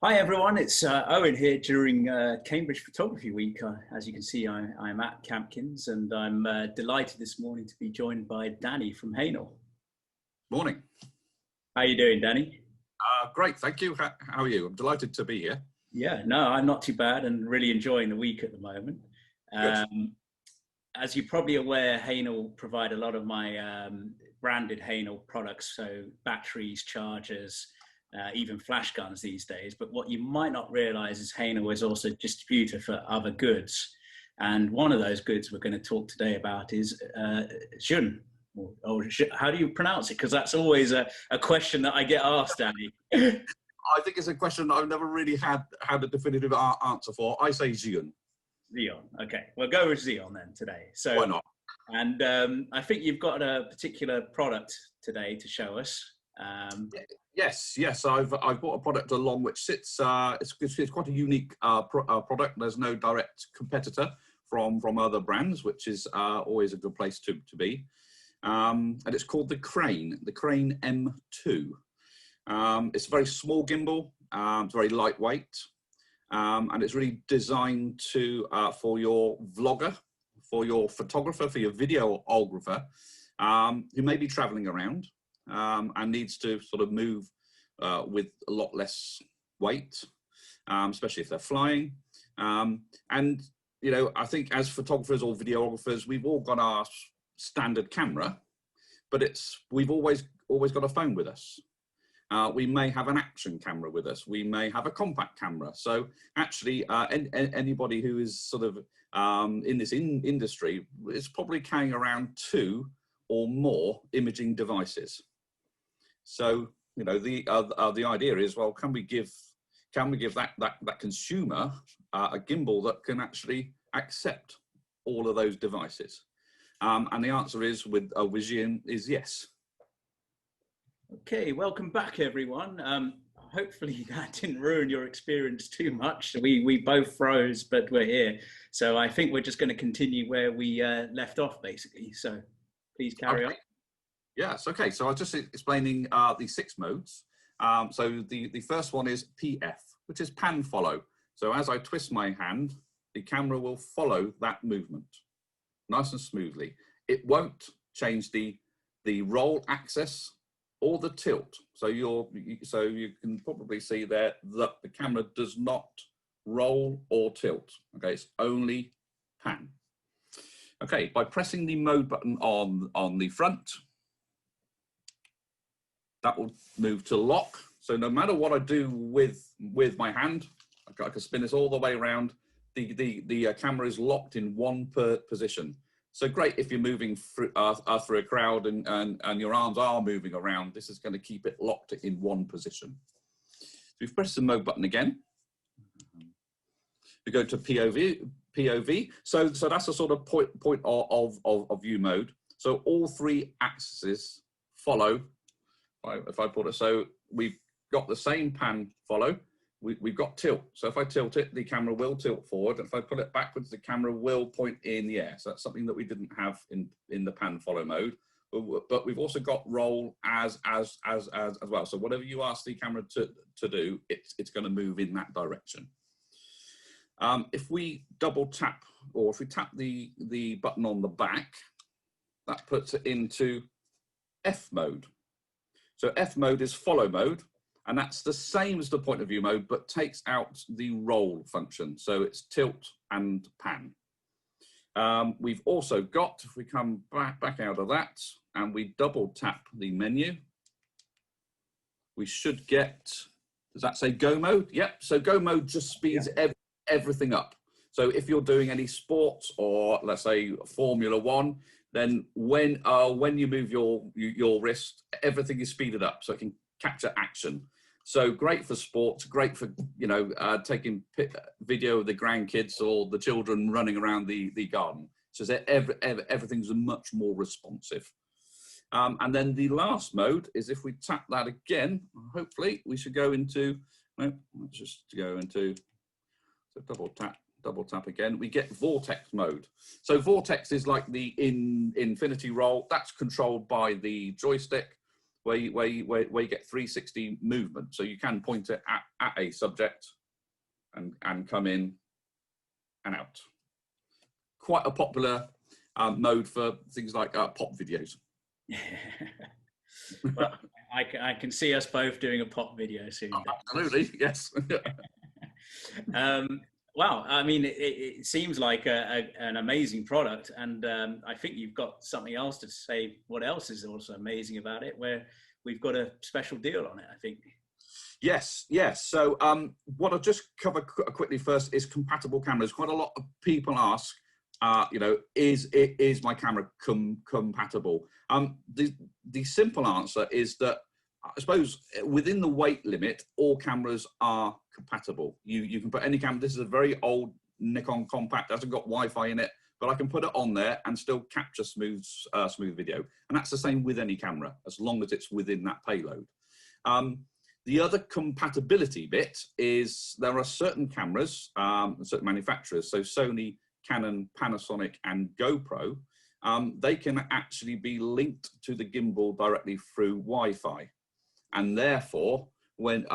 Hi everyone, it's Owen here during Cambridge Photography Week. As you can see, I'm at Campkins and I'm delighted this morning to be joined by Danny from hähnel. Morning. How are you doing, Danny? Great, thank you. How are you? I'm delighted to be here. Yeah, no, I'm not too bad and really enjoying the week at the moment. As you're probably aware, hähnel provide a lot of my branded hähnel products, so batteries, chargers, even flash guns these days. But what you might not realize is hähnel is also a distributor for other goods. And one of those goods we're going to talk today about is Zhiyun. Or how do you pronounce it? Because that's always a question that I get asked, Danny. I think it's a question that I've never really had a definitive answer for. I say Zhiyun. Zhiyun. Okay, we'll go with Zhiyun then today. So why not? And I think you've got a particular product today to show us. Yes. I've brought a product along which sits. It's quite a unique product. There's no direct competitor from other brands, which is always a good place to be. And it's called the CRANE M2. It's a very small gimbal. It's very lightweight, and it's really designed for your vlogger, for your photographer, for your videographer, who may be traveling around and needs to sort of move with a lot less weight, especially if they're flying. And you know, I think as photographers or videographers, we've all got our standard camera, but we've always got a phone with us. We may have an action camera with us. We may have a compact camera. So actually, anybody who is sort of in this industry is probably carrying around 2 or more imaging devices. So you know, the idea is, well, can we give that consumer a gimbal that can actually accept all of those devices? And the answer is with Zhiyun is yes. Okay, welcome back, everyone. Hopefully that didn't ruin your experience too much. We both froze, but we're here. So I think we're just going to continue where we left off, basically. So please carry on. Yes, okay. So I was just explaining the 6 modes. So the first one is PF, which is pan follow. So as I twist my hand, the camera will follow that movement nice and smoothly. It won't change the roll axis or the tilt. So you can probably see there that the camera does not roll or tilt. Okay, it's only pan. Okay, by pressing the mode button on the front, that will move to lock. So no matter what I do with my hand, I can spin this all the way around. The camera is locked in one position. So great if you're moving through a crowd and your arms are moving around. This is going to keep it locked in one position. So we've pressed the mode button again. We go to POV. So that's a sort of point of view mode. So all 3 axes follow. If I put it, so we've got the same pan follow. We've got tilt. So if I tilt it, the camera will tilt forward. If I put it backwards, the camera will point in the air. So that's something that we didn't have in the pan follow mode. But we've also got roll as well. So whatever you ask the camera to do, it's going to move in that direction. If we double tap, or if we tap the button on the back, that puts it into F mode. So F mode is follow mode. And that's the same as the point of view mode, but takes out the roll function. So it's tilt and pan. We've also got, if we come back out of that and we double tap the menu, we should get, does that say go mode? Yep, so go mode just speeds everything up. So if you're doing any sports or let's say Formula 1, then when you move your wrist, everything is speeded up so it can capture action. So great for sports, great for, you know, taking video of the grandkids or the children running around the garden. So everything's much more responsive. And then the last mode is if we tap that again, hopefully we should go into, no, let's just go into, so double tap again, we get vortex mode. So vortex is like the infinity roll, that's controlled by the joystick. where you get 360 movement. So you can point it at a subject and come in and out. Quite a popular mode for things like pop videos. Well, I can see us both doing a pop video soon. Absolutely, yes. Wow, I mean, it seems like an amazing product, and I think you've got something else to say. What else is also amazing about it? Where we've got a special deal on it, I think. Yes. So what I'll just cover quickly first is compatible cameras. Quite a lot of people ask, is my camera compatible? The simple answer is that, I suppose, within the weight limit, all cameras are compatible. You can put any camera. This is a very old Nikon compact, hasn't got Wi-Fi in it, but I can put it on there and still capture smooth video. And that's the same with any camera, as long as it's within that payload. The other compatibility bit is there are certain cameras, certain manufacturers, so Sony, Canon, Panasonic, and GoPro, they can actually be linked to the gimbal directly through Wi-Fi. And therefore, when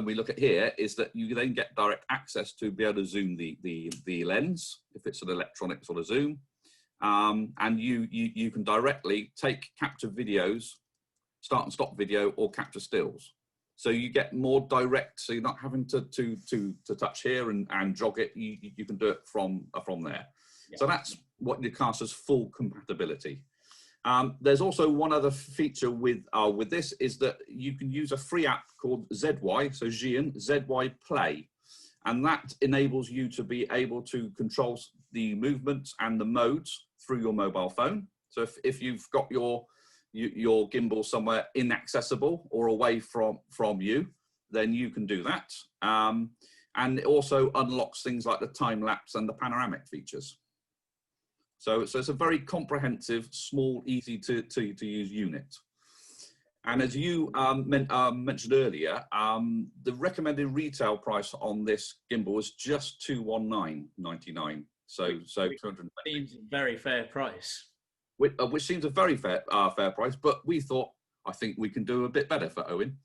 we look at here, is that you then get direct access to be able to zoom the lens, if it's an electronic sort of zoom, and you can directly capture videos, start and stop video, or capture stills. So you get more direct, so you're not having to touch here and jog it. You can do it from there. Yeah. So that's what you class as full compatibility. There's also one other feature with this, is that you can use a free app called ZY, so Zhiyun, ZY Play. And that enables you to be able to control the movements and the modes through your mobile phone. So if you've got your gimbal somewhere inaccessible or away from you, then you can do that. And it also unlocks things like the time lapse and the panoramic features. So it's a very comprehensive, small, easy to use unit. And as you mentioned earlier, the recommended retail price on this gimbal was just $219.99. So 200. Seems a very fair price. Which seems a very fair price, but we thought, I think we can do a bit better for Owen.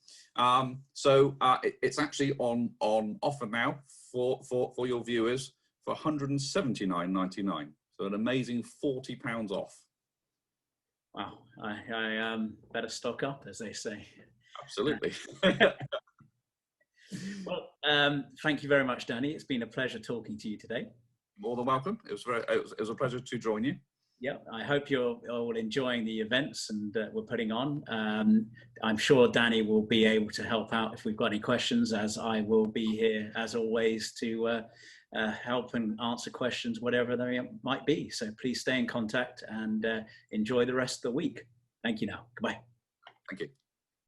It's actually on offer now for your viewers for $179.99. So an amazing £40 off. Wow, I better stock up, as they say. Absolutely. Well, thank you very much, Danny. It's been a pleasure talking to you today. More than welcome. It was a pleasure to join you. Yeah, I hope you're all enjoying the events and we're putting on. I'm sure Danny will be able to help out if we've got any questions, as I will be here, as always, to help and answer questions, whatever they might be. So please stay in contact and enjoy the rest of the week. Thank you now. Goodbye. Thank you.